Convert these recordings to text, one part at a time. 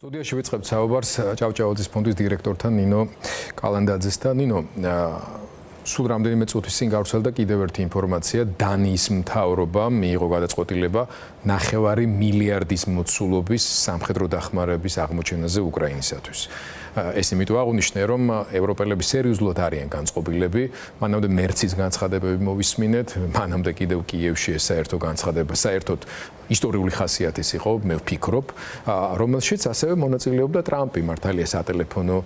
სტუდიაში ვიწყებთ საუბარს ჭავჭავაძის ფონდის დირექტორთან ნინო კალანდაძესთან. ნინო, სულ რამდენიმე წუთის წინ გავრცელდა კიდევ ერთი ინფორმაცია. დანიის მთავრობამ მიიღო გადაწყვეტილება 9 მილიარდის მოცულობის სამხედრო დახმარების აღმოჩენაზე უკრაინისათვის. ეს იმიტომ აღნიშნე, რომ ევროპელები სერიოზულად არიან განწყობილები. მანამდე მერცის განცხადებები მოვისმინეთ, მანამდე კიდევ კიევში ეს საერთო განცხადება საერთოდ ისტორიული ხასიათის იყო, მე ვფიქრობ, რომელშიც ასევე მონაწილეობდა ტრამპი მართალია სატელეფონო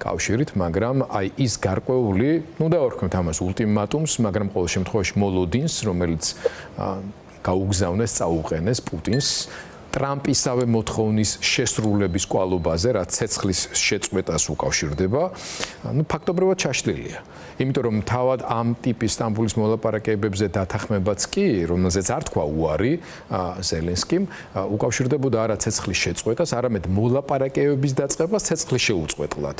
კავშირით, მაგრამ აი ის გარკვეული, დავარქმევთ ამას ულტიმატუმს, მაგრამ ყოველ შემთხვევაში მოლოდინს, რომელიც გაუგზავნეს, წაუყენეს პუტინს ტრამპისავე მოთხოვნის შესრულების კვალობაზე, რაც ცეცხლის შეწყვეტას უკავშირდება, ფაქტობრივად ჩაშლილია. იმიტომ რომ თავად ამ ტიპის სტამბოლის მოლაპარაკებებზე დათანხმებაც კი, რომელზეც არ თქვა უარი ზელენსკიმ, უკავშირდებოდა არა ცეცხლის შეწყვეტას, არამედ მოლაპარაკებების დაწყებას ცეცხლის შეუწყვეტლად.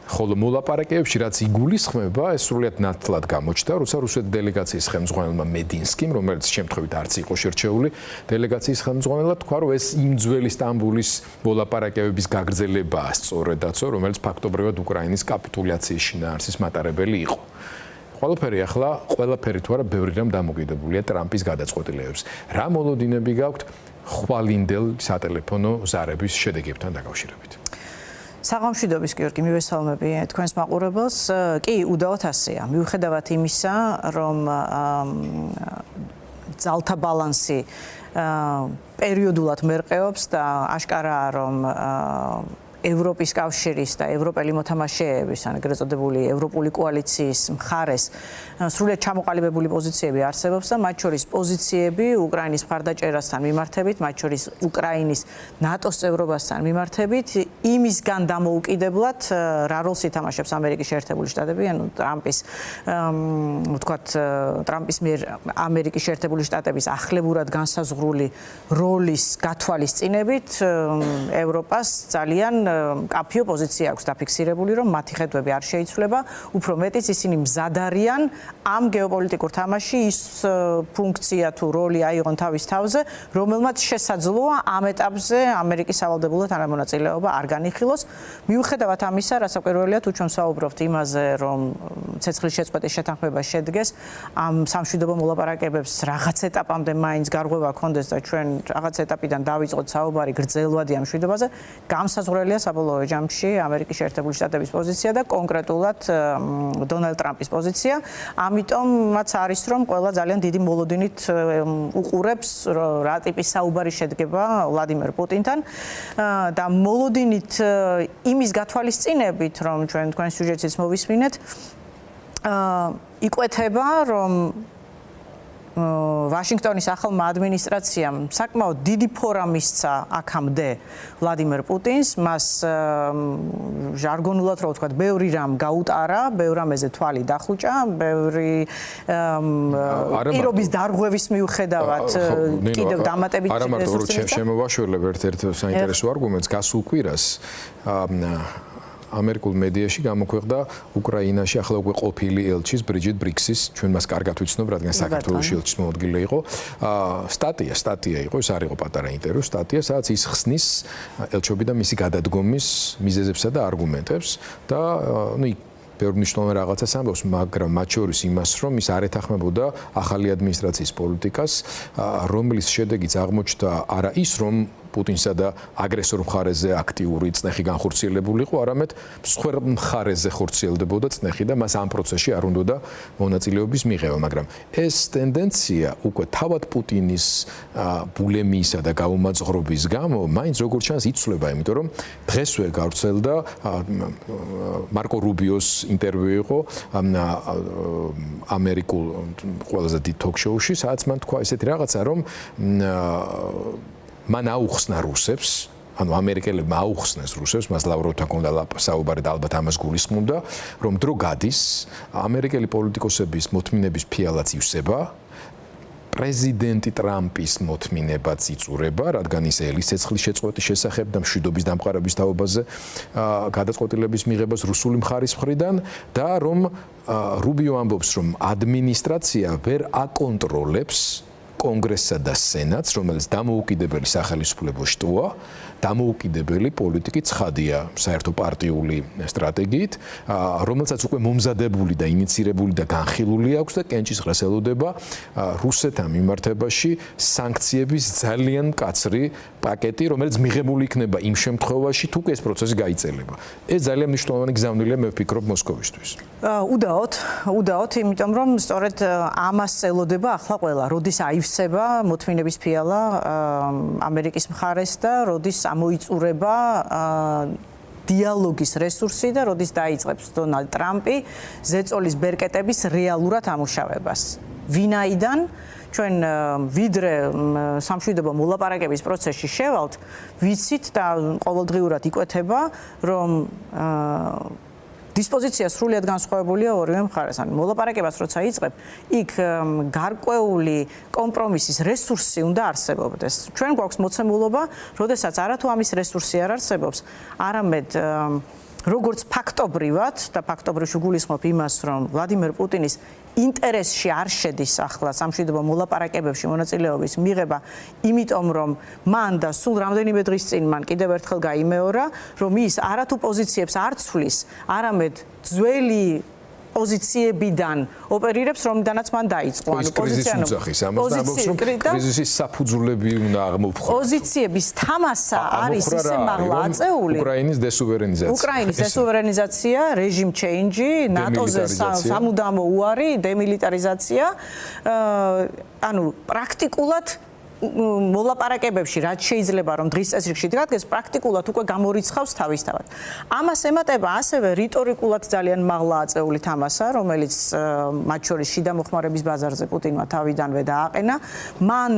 ხოლო მოლაპარაკებებში რაც იგულისხმება, ეს სრულიად ნათლად გამოჩნდა, როცა რუსეთის დელეგაციის ხელმძღვანელმა მედინსკიმ, რომელიც შემთხვევით არც იყო შერჩეული დელეგაციის ხელმძღვანელად, თქვა, რომ ეს იმ ძველი სტამბოლის მოლაპარაკებების გაგრძელებაა სწორედაცო, რომელიც ფაქტობრივად უკრაინის კაპიტულაციის შინაარსის მატარებელი იყო. ყველაფერი თუ არა ბევრი რამ დამოკიდებულია ტრამპის გადაწყვეტილებებს. რა მოლოდინები გაქვთ ხვალინდელ სატელეფონო ზარების შედეგებთან დაკავშირებით? საღამშვიდობის გიორგი, მივესალმები თქვენს მაყურებელს. კი, უდავოდ ასეა. მიუხედავად იმისა, რომ ძალთა ბალანსი პერიოდულად მერყეობს და აშკარაა, რომ ევროპის კავშირის და ევროპელი მოთამაშეების, ეგრეთ წოდებული ევროპული კოალიციის მხარეს სრულიად ჩამოყალიბებული პოზიციები არსებობს და მათ შორის პოზიციები უკრაინის მხარდაჭერასთან მიმართებით, მათ შორის უკრაინის ნატოს წევრობასთან მიმართებით, იმისგან დამოუკიდებლად, რა როლს ითამაშებს ამერიკის შეერთებული შტატები, ანუ ტრამპის მიერ ამერიკის შეერთებული შტატების ახლებურად განსაზღვრული როლის გათვალისწინებით ევროპას ძალიან კაფიო პოზიცია აქვს დაფიქსირებული, რომ მათი ხედვები არ შეიცვლება, უფრო მეტიც ისინი მზად არიან ამ გეოპოლიტიკურ თამაში ის ფუნქცია თუ როლი აიღონ თავის თავზე, რომელმაც შესაძლოა ამ ეტაპზე ამერიკის სავალდებულო თანამონაწილეობა არ განიხილოს. მიუხედავად ამისა, რასაკვირველია თუ ჩვენ საუბრობთ იმაზე, რომ ცეცხლის შეწყვეტის შეთანხმება შედგეს, ამ სამშვიდობო მოლაპარაკებებს რაღაც ეტაპამდე მაინც გარღვევა ჰქონდეს და ჩვენ რაღაც ეტაპიდან დავიწყოთ საუბარი გრძელვადი ამ მშვიდობაზე, გამსაზღვრელია საბოლოო ჯამში ამერიკის შეერთებული შტატების პოზიცია და კონკრეტულად დონალდ ტრამპის პოზიცია. ამიტომაც არის, რომ ყველა ძალიან დიდი მოლოდინით უყურებს, რა ტიპის საუბარი შედგება ვლადიმერ პუტინთან და მოლოდინით იმის გათვალისწინებით, რომ ჩვენ თქვენ სიუჟეტიც მოვისმინეთ, იკვეთება, რომ ვაშინგტონის ახალმა ადმინისტრაციამ საკმაოდ დიდი ფორა მისცა აქამდე ვლადიმერ პუტინს, მას ჟარგონულად რო ვთქვათ, ბევრი რამ გაუტარა, ბევრ რამეზე თვალი დახუჭა, ბევრი პირობის დარღვევის მიუხედავად კიდევ დამატებით არა მარტო შემოვაშველებ ერთ-ერთ საინტერესო არგუმენტს გასულ კვირას ამერიკულ მედიაში გამოქვეყნდა უკრაინაში ახლა უკვე ყოფილი ელჩის ბრიჯიტ ბრიქსის, ჩვენ მას კარგად ვიცნობ, რადგან საქართველოში ელჩის მოადგილე იყო, სტატია იყო, ეს არ იყო პატარა ინტერვიუ, სტატია, სადაც ის ხსნის ელჩობიდან მისი გადადგომის მიზეზებსა და არგუმენტებს და ბევრი მნიშვნელოვანი რაღაცას ამბობს, მაგრამ მათ შორის იმას, რომ ის არ ეთანხმებოდა ახალი ადმინისტრაციის პოლიტიკას, რომლის შედეგიც აღმოჩნდა არა ის, რომ პუტინსა და აგრესორ მხარეზე აქტიური წნეხი განხორციელებული იყო, არამედ მსხვერპლ მხარეზე ხორციელდებოდა წნეხი და მას ამ პროცესში არ უნდოდა მონაწილეობის მიღება, მაგრამ ეს ტენდენცია უკვე თავად პუტინის ბულემიისა და გაუმაძღრობის გამო მაინც როგორც ჩანს იცვლება, იმიტომ რომ დღესვე გავრცელდა მარკო რუბიოს ინტერვიუ იყო ამერიკულ ყველაზე დიდ თოქ-შოუში, სადაც მან თქვა ესეთი რაღაცა, რომ მან აუხსნა რუსებს, ანუ ამერიკელებმა აუხსნეს რუსებს, მას ლავროვთან ჰქონდა საუბარი და ალბათ ამას გულისხმობდა, რომ დრო გადის, ამერიკელი პოლიტიკოსების მოთმინების ფიალაც ივსება, პრეზიდენტი ტრამპის მოთმინებაც იწურება, რადგან ის ელის ცეცხლის შეწყვეტის შესახებ და მშვიდობის დამყარების თაობაზე გადაწყვეტილების მიღებას რუსული მხარის მხრიდან და რომ რუბიო ამბობს, რომ ადმინისტრაცია ვერ აკონტროლებს კონგრესსა და სენატს, რომელიც დამოუკიდებელი სახელმწიფო შტოა დამოუკიდებელი პოლიტიკი ცხადია საერთო პარტიული სტრატეგიით, რომელსაც უკვე მომზადებული და ინიცირებული და განხილული აქვს და კენჭისყრას ელოდება რუსეთთან მიმართებაში სანქციების ძალიან მკაცრი პაკეტი, რომელიც მიღებული იქნება იმ შემთხვევაში, თუ ეს პროცესი გაიწელება. ეს ძალიან მნიშვნელოვანი გზავნილია, მე ვფიქრობ, მოსკოვისთვის. უდაოდ, იმიტომ რომ სწორედ ამას ელოდება ახლა ყველა, როდის აივსება მოთმინების ფიალა ამერიკის მხარეს და როდის ამოიწურება დიალოგის რესურსი და როდის დაიწყებს დონალდ ტრამპი ზეწოლის ბერკეტების რეალურად ამუშავებას. ვინაიდან ჩვენ ვიდრე სამშვიდობო მოლაპარაკების პროცესში შევალთ, ვიცით და ყოველდღიურად იკვეთება, რომ დისპოზიცია სრულიად განსხვავებულია ორივე მხარეს. ან მოლაპარაკებას როცა იწყებ, იქ გარკვეული კომპრომისის რესურსი უნდა არსებობდეს. ჩვენ გვაქვს მოცემულობა, როდესაც არათუ ამის რესურსი არ არსებობს, არამედ როგორც ფაქტობრივად და ფაქტობრივში გულისხმობ იმას, რომ ვლადიმერ პუტინის ინტერესში არ შედის ახლა სამშვიდობო მოლაპარაკებებში მონაწილეობის მიღება, იმიტომ რომ მან და სულ რამდენიმე დღის წინ მან კიდევ ერთხელ გაიმეორა, რომ ის არათუ პოზიციებს არ ცვლის, არამედ ძველი პოზიციებიდან ოპერირებს, რომლიდანაც მან დაიწყო. ანუ კრიზისის საფუძვლები უნდა აღმოფხვრა. პოზიციების თამასა არის ისე მაღლა აწეული. უკრაინის დესუვერენიზაცია, რეჟიმ ჩეინჯი, ნატოზე სამუდამო უარი, დემილიტარიზაცია. ანუ პრაქტიკულად მოლაპარაკებებში რაც შეიძლება რომ დღის წესრიგში დადგეს, პრაქტიკულად უკვე გამორიცხავს თავისთავად. ამას ემატება ასევე რიტორიკულად ძალიან მაღლა აწეული თამასა, რომელიც მათ შორის შიდა მოხმარების ბაზარზე პუტინმა თავიდანვე დააყენა. მან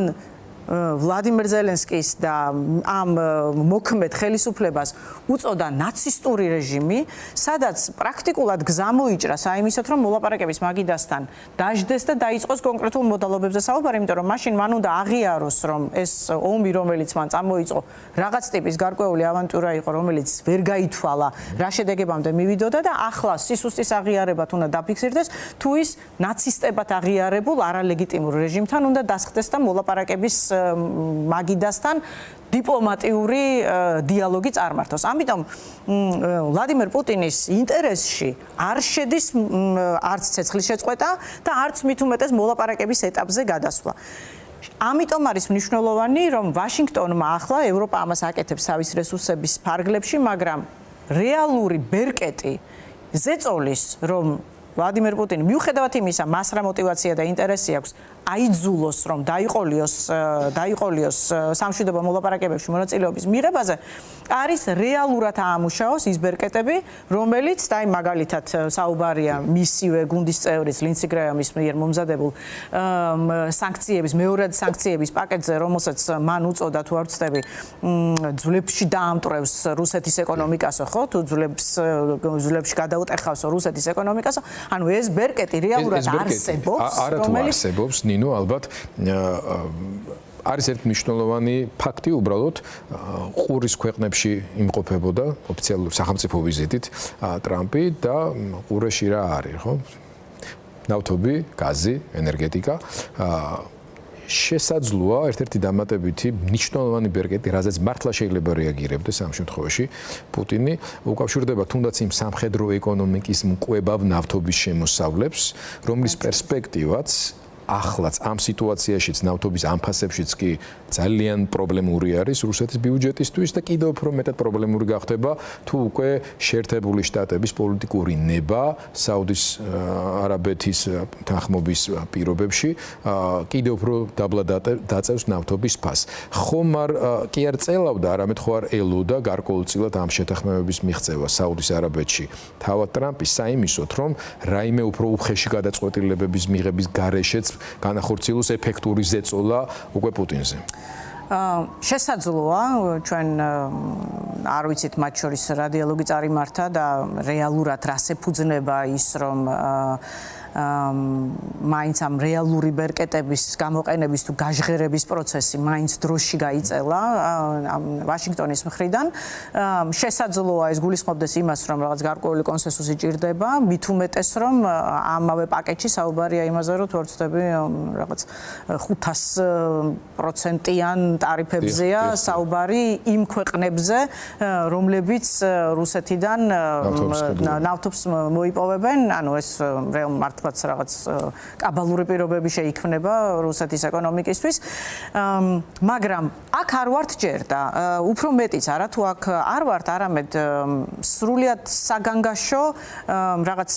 ვლადიმერ ზელენსკის და ამ მოქმედ ხელისუფლებას უწოდა ნაცისტური რეჟიმი, სადაც პრაქტიკულად გზა მოიჭრა საიმისოდ, რომ მოლაპარაკების მაგიდასთან დაждდეს და დაიწყოს კონკრეტულ მოდალობებზე საუბარი, იმიტომ რომ მაშინ მან უნდა აღიაროს, რომ ეს ომი, რომელიც მან წამოიწყო, რაღაც ტიპის გარკვეული ავანტურა იყო, რომელიც ვერ გაითვალა, რა შედეგებამდე მივიდოდა და ახლა სისუსტის აღიარებათ უნდა დაფიქსირდეს, თუ ის ნაცისტებად აღიარებულ არალეგიტიმურ რეჟიმთან უნდა დასხდეს და მოლაპარაკების მაგიდასთან დიპლომატიური დიალოგი წარმართოს. ამიტომ ვლადიმერ პუტინის ინტერესში არ შედის არც ცეცხლის შეწყვეტა და არც მით უმეტეს მოლაპარაკების ეტაპზე გადასვლა. ამიტომ არის მნიშვნელოვანი, რომ ვაშინგტონმა ახლა ევროპა ამას აკეთებს თავის რესურსების ფარგლებში, მაგრამ რეალური ბერკეტი ზეწოლის, რომ ვლადიმერ პუტინი მიუხედავად იმისა, მას რა мотиваცია და ინტერესი აქვს, აიძულოს, რომ დაიყოლიოს სამშვიდობო მოლაპარაკებებში მონაწილეობის მიღებაზე, არის რეალურად აამუშაოს ის ბერკეტები, რომელიც და მაგალითად საუბარია მისივე გუნდის წევრის ლინსი გრეამის მიერ მომზადებულ სანქციების, მეორადი სანქციების პაკეტზე, რომელსაც მან უწოდა თუ არ ვცდები, ძვლებში დაამტვრევს რუსეთის ეკონომიკასო, ხო? თუ ძვლებში გადაუტეხავსო რუსეთის ეკონომიკასო, ანუ ეს ბერკეტი რეალურად არსებობს, რომელიც ნინო ალბათ არის ერთ მნიშვნელოვანი ფაქტი, უბრალოდ ყურის ქვეყნებში იმყოფებოდა ოფიციალური სახელმწიფო ვიზიტით ტრამპი და ყურეში რა არის, ხო? ნავთობი, გაზი, ენერგეტიკა. შესაძლოა ერთ-ერთი დამატებითი მნიშვნელოვანი ბერკეტი, რაზეც მართლა შეიძლება რეაგირებდეს ამ შემთხვევაში პუტინი, უკავშირდება თუნდაც იმ სამხედრო ეკონომიკის მკვებავ ნავთობის შემოსავლებს, რომლის პერსპექტივაც ახლაც ამ სიტუაციაშიც ნავთობის ამ ფასებშიც კი ძალიან პრობლემური არის რუსეთის ბიუჯეტისთვის და კიდევ უფრო მეტად პრობლემური გახდება თუ უკვე შეერთებული შტატების პოლიტიკური ნება საუდის არაბეთის თანხმობის პირობებში კიდევ უფრო დაბლა დაწევს ნავთობის ფასს. ხომ კი არ წელავდა, არამედ ხო არ ელოდა გარკვეულწილად ამ შეთანხმებების მიღწევა საუდის არაბეთში თავად ტრამპის საიმისოდ, რომ რაიმე უფრო უხეში გადაწყვეტილებების მიღების გარეშეც განახორციელოს ეფექტური ზეწოლა უკვე პუტინზე. შესაძლოა, ჩვენ არ ვიცით მათ შორის რა დიალოგი წარიმართა და რეალურად რას ეფუძნება ის, რომ მაინც ამ რეალური ბერკეტების გამოყენების თუ გაჟღერების პროცესი მაინც დროში გაიწელა ვაშინგტონის მხრიდან. შესაძლოა ეს გულისხმობდეს იმას, რომ რაღაც გარკვეული კონსენსუსი ჭირდება, მით უმეტეს, რომ ამავე პაკეტში საუბარია იმაზე, რომ თუ არ ვცდები რაღაც 500%-იან ტარიფებზეა საუბარი იმ ქვეყნებზე, რომლებიც რუსეთიდან ნავთობს მოიპოვებენ, ანუ ეს მართლაც რაღაც კაბალური პირობები შეიქმნება რუსეთის ეკონომიკისთვის. მაგრამ აქ არ ვართ ჯერ და უფრო მეტიც არა თუ აქ არ ვართ, არამედ სრულიად საგანგაშო რაღაც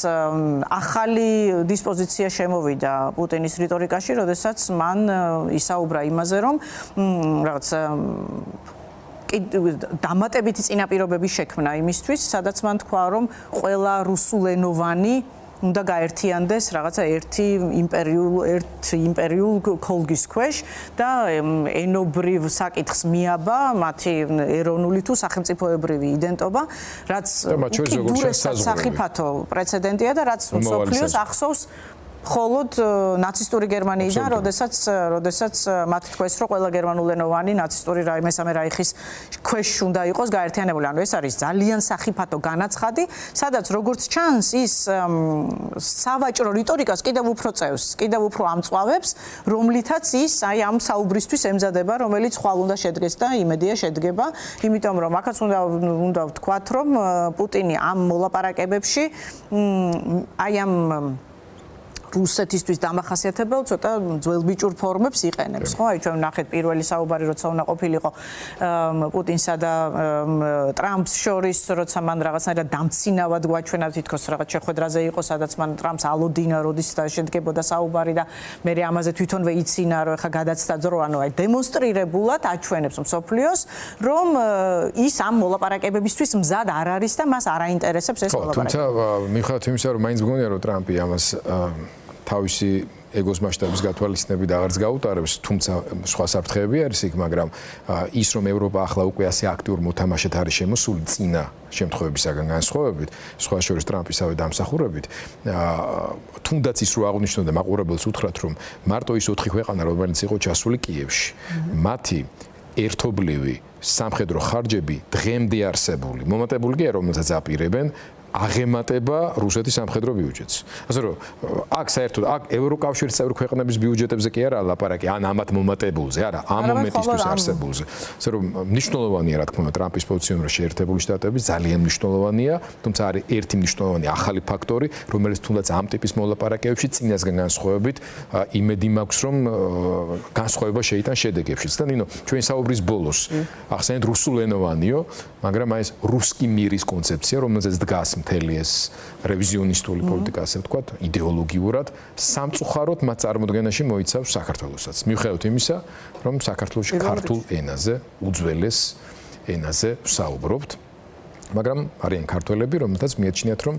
ახალი დისპოზიცია შემოვიდა პუტინის რიტორიკაში, როდესაც მან ისაუბრა იმაზე, რომ რაღაც დამატებითი წინაპირობების შექმნა იმისთვის, სადაც მან თქვა, რომ ყველა რუსულენოვანი უნდა გაერთიანდეს რაღაცა ერთ იმპერიულ ქოლგის ქვეშ და ენობრივ საკითხს მიაბა მათი ეროვნული თუ სახელმწიფოებრივი იდენტობა, რაც უკიდურესად სახიფათო პრეცედენტია და რაც მსოფლიოს ახსოვს მხოლოდ ნაცისტური გერმანიიდან, როდესაც მათ თქვეს, რომ ყველა გერმანულენოვანი ნაცისტური მესამე რაიხის ქვეშ უნდა იყოს გაერთიანებული. ანუ ეს არის ძალიან სახიფათო განაცხადი, სადაც როგორც ჩანს, ის სავაჭრო რიტორიკას კიდევ უფრო წევს, კიდევ უფრო ამწვავებს, რომლითაც ის აი ამ საუბრისთვის ემზადება, რომელიც ხვალ უნდა შედგეს და იმედია შედგება, იმიტომ რომ აქაც უნდა ვთქვათ, რომ პუტინი ამ მოლაპარაკებებში აი ამ რუსეთისთვის დამახასიათებელ ცოტა ძველბიჭურ ფორმებს იყენებს, ხო? აი ჩვენ ნახეთ პირველი საუბარი, როცა უნდა ყოფილიყო პუტინსა და ტრამპს შორის, როცა მან რაღაცნაირად დამცინავად გვაჩვენა თითქოს რაღაც შეხვედრაზე იყო, სადაც მან ტრამპს ალოდინა, როდის შედგებოდა საუბარი და მე ამაზე თვითონვე იცინა, რომ ეხა გადაცდა ძრო, ანუ აი დემონსტრირებულად აჩვენებს მსოფლიოს, რომ ის ამ მოლაპარაკებებისთვის მზად არ არის და მას არ აინტერესებს ეს მოლაპარაკება. თუმცა მიუხედავად იმისა, რომ მაინც მგონია, რომ ტრამპი ამას თავისი ეგოს მასშტაბის გათვალისწინებით აღარც გაუტარებს, თუმცა სხვა საფრთხეები არის იქ, მაგრამ ის რომ ევროპა ახლა უკვე ასე აქტიურ მოთამაშედ არის შემოსული წინა შემთხვევებისაგან განსხვავებით, სხვა შორის ტრამპისავე დამსახურებით, თუნდაც ის რო აღნიშნოდა მაყურებელს უთხრათ, რომ მარტო ის 4 ქვეყანა, რომელიც იყო ჩასული კიევში, მათი ერთობლივი სამხედრო ხარჯები დღემდე არსებული, მომატებული კი არ რომელსაც აპირებენ აღემატება რუსეთის სამხედრო ბიუჯეტს. ასე რომ აქ საერთოდ აქ ევროკავშირის წევრი ქვეყნების ბიუჯეტებზე კი არა ლაპარაკი, ან ამათ მომატებულზე, არა, ამ მომენტისთვის არსებულზე. ასე რომ მნიშვნელოვანია, რა თქმა უნდა, ტრამპის პოზიცია შეერთებული შტატების ძალიან მნიშვნელოვანია, თუმცა არის ერთი მნიშვნელოვანი ახალი ფაქტორი, რომელიც თუნდაც ამ ტიპის მოლაპარაკებებში წინასგან განსხვავებით იმედი მაქვს, რომ განსხვავება შეიტან შედეგებშიც. და ნინო, ჩვენი საუბრის ბოლოს ახსენეთ რუსულენოვანიო, მაგრამ აი ეს რუსკი მირის კონცეფცია, რომელზეც დგას მთელი ეს რევიზიონისტული პოლიტიკა, ასე ვთქვათ, იდეოლოგიურად სამწუხაროდ მათ წარმოდგენაში მოიცავს საქართველოსაც. მიუხედავად იმისა, რომ საქართველოში ქართულ ენაზე, უძველეს ენაზე ვსაუბრობთ, მაგრამ არიან ქართველები, რომელთაც მიაჩნიათ, რომ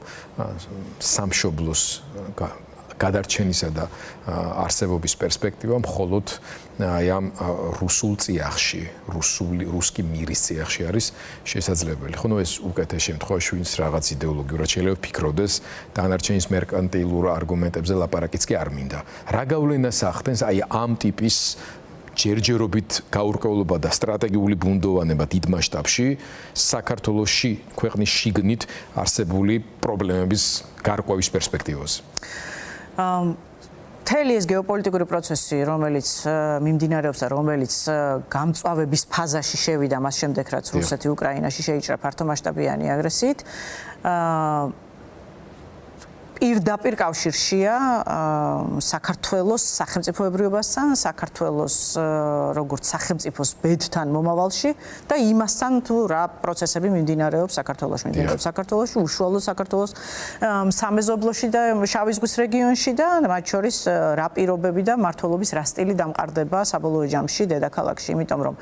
სამშობლოს გადარჩენისა და არსებობის პერსპექტივა მხოლოდ აი ამ რუსულ წიაღში, რუსკი მირის წიაღში არის შესაძლებელი. ხო, ეს უკეთეს შემთხვევაში ვინც რაღაც იდეოლოგიურად შეიძლება ფიქრობდეს, დანარჩენის მერკანტილურ არგუმენტებზე ლაპარაკიც კი არ მინდა. რა გავლენას ახდენს აი ამ ტიპის ჯერჯერობით გაურკვევლობა და სტრატეგიული ბუნდოვანება დიდ მასშტაბში საქართველოში ქვეყნის შიგნით არსებული პრობლემების გარკვევის პერსპექტივაზე? მთელი ეს გეოპოლიტიკური პროცესი, რომელიც მიმდინარეობს და რომელიც გამწვავების ფაზაში შევიდა მას შემდეგ, რაც რუსეთი უკრაინაში შეიჭრა ფართომასშტაბიანი აგრესიით, პირდაპირ კავშირშია საქართველოს სახელმწიფოებრიობასთან, საქართველოს როგორც სახელმწიფოს ბედთან მომავალში და იმასთან თუ რა პროცესები მიმდინარეობს საქართველოში, საქართველოში, უშუალოდ საქართველოს სამეზობლოში და შავი ზღვის რეგიონში და მათ შორის რა პირობები და მმართველობის რა სტილი დამყარდება საბოლოო ჯამში დედაქალაქში, იმიტომ რომ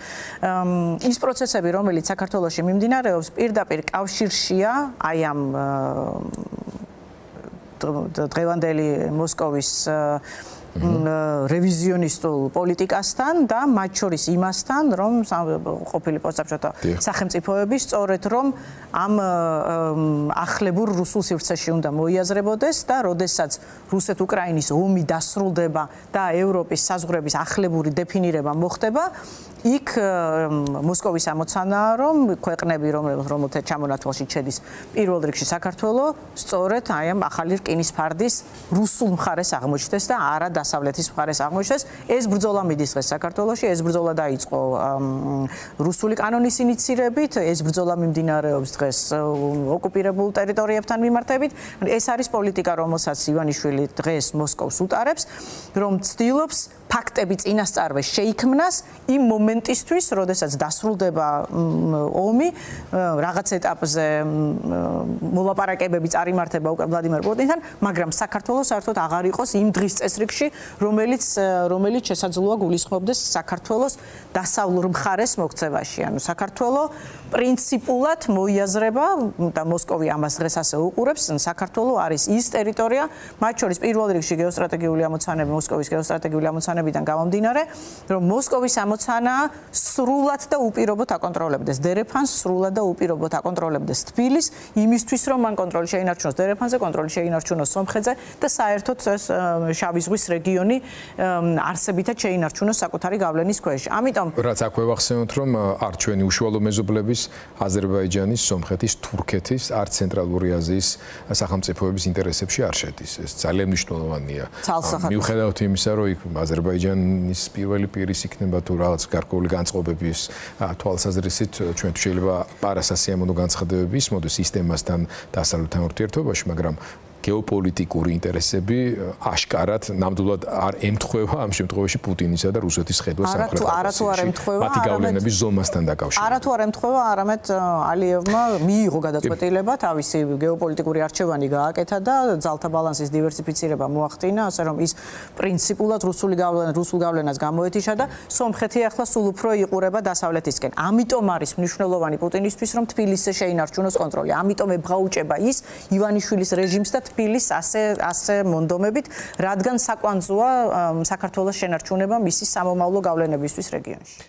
ის პროცესები, რომელიც საქართველოში მიმდინარეობს, პირდაპირ კავშირშია აი ამ დღევანდელი მოსკოვის რევიზიონისტულ პოლიტიკასთან და მათ შორის იმასთან, რომ ყოფილი პოსტსაბჭოთა სახელმწიფოები სწორედ რომ ამ ახლებურ რუსულ სივრცეში უნდა მოიაზრებოდეს და როდესაც რუსეთ-უკრაინის ომი დასრულდება და ევროპის საზღვრების ახლებური დეფინირება მოხდება, იქ მოსკოვის ამოცანაა, რომ ქვეყნები, რომელთა ჩამონათვალში შედის პირველ რიგში საქართველო, სწორედ აი ამ ახალი რკინის ფარდის რუსულ მხარეს აღმოჩნდეს და არა დასავლეთის მხარეს აღმოჩნდეს. ეს ბრძოლა მიდის დღეს საქართველოში, ეს ბრძოლა დაიწყო რუსული კანონის ინიციირებით, ეს ბრძოლა მიმდინარეობს დღეს ოკუპირებულ ტერიტორიებთან მიმართებით. ეს არის პოლიტიკა, რომელსაც ივანიშვილი დღეს მოსკოვს უტარებს, რომ ცდილობს ფაქტები წინასწარვე შეიქმნას იმ მომენტისთვის, როდესაც დასრულდება ომი, რაღაც ეტაპზე მოლაპარაკებები წარიმართება უკვე ვლადიმერ პუტინთან, მაგრამ საქართველოს საერთოდ აღარ იყოს იმ დღის წესრიგში, რომელიც შესაძლოა გულისხმობდეს საქართველოს დასავლურ მხარეს მოქცევაში. ანუ საქართველო პრინციპულად მოიაზრება და მოსკოვი ამას დღეს ასე უყურებს, საქართველო არის ის ტერიტორია, მათ შორის პირველ რიგში გეოსტრატეგიული ამოცანები, მოსკოვის გეოსტრატეგიული ამოცანებიდან გამომდინარე, რომ მოსკოვის ამოცანა სრულად და უპირობოდ აკონტროლებდეს დერეფანს, სრულად და უპირობოდ აკონტროლებდეს თბილისს, იმისთვის რომ მან კონტროლი შეინარჩუნოს დერეფანზე, კონტროლი შეინარჩუნოს სომხეთზე და საერთოდ ეს შავი ზღვის რეგიონი არსებითად შეინარჩუნოს საკუთარი გავლენის ქვეშ. ამიტომ რაც აქვე ვახსენოთ, რომ არ ჩვენი უშუალო მეზობლების აზერბაიჯანის, სომხეთის, თურქეთის, არც ცენტრალური აზიის სახელმწიფოების ინტერესებში არ შედის. ეს ძალიან მნიშვნელოვანია. მიუხედავად იმისა, რომ იქ აზერბაიჯანის პირველი პირის იქნება თუ რაღაც გარკვეული განწყობების თვალსაზრისით, ჩვენ შეიძლება პარასასიამოვნო განცხადებები ისმოდეს სისტემასთან დასავლეთთან ურთიერთობაში, მაგრამ გეოპოლიტიკური ინტერესები აშკარად ნამდვილად არ ემთხვევა ამ შემთხვევაში პუტინისა და რუსეთის ხედვას სამხრეთ კავკასიაში. მათი გავლენების ზომასთან დაკავშირებით. არა თუ არ ემთხვევა, არამედ ალიევმა მიიღო გადაწყვეტილება, თავისი გეოპოლიტიკური არჩევანი გააკეთა და ძალთა ბალანსის დივერსიფიცირება მოახდინა, ასე რომ ის პრინციპულად რუსულ გავლენას გამოეთიშა და სომხეთი ახლა სულ უფრო იყურება დასავლეთისკენ. ამიტომ არის მნიშვნელოვანი პუტინისთვის, რომ თბილისზე შეინარჩუნოს კონტროლი. ამიტომ ებღაუჭება ის ივანიშვილის რეჟიმს და თბილის ასე მონდომებით, რადგან საკვანძოა საქართველოს შენარჩუნება მისი სამომავლო გავლენებისთვის რეგიონში.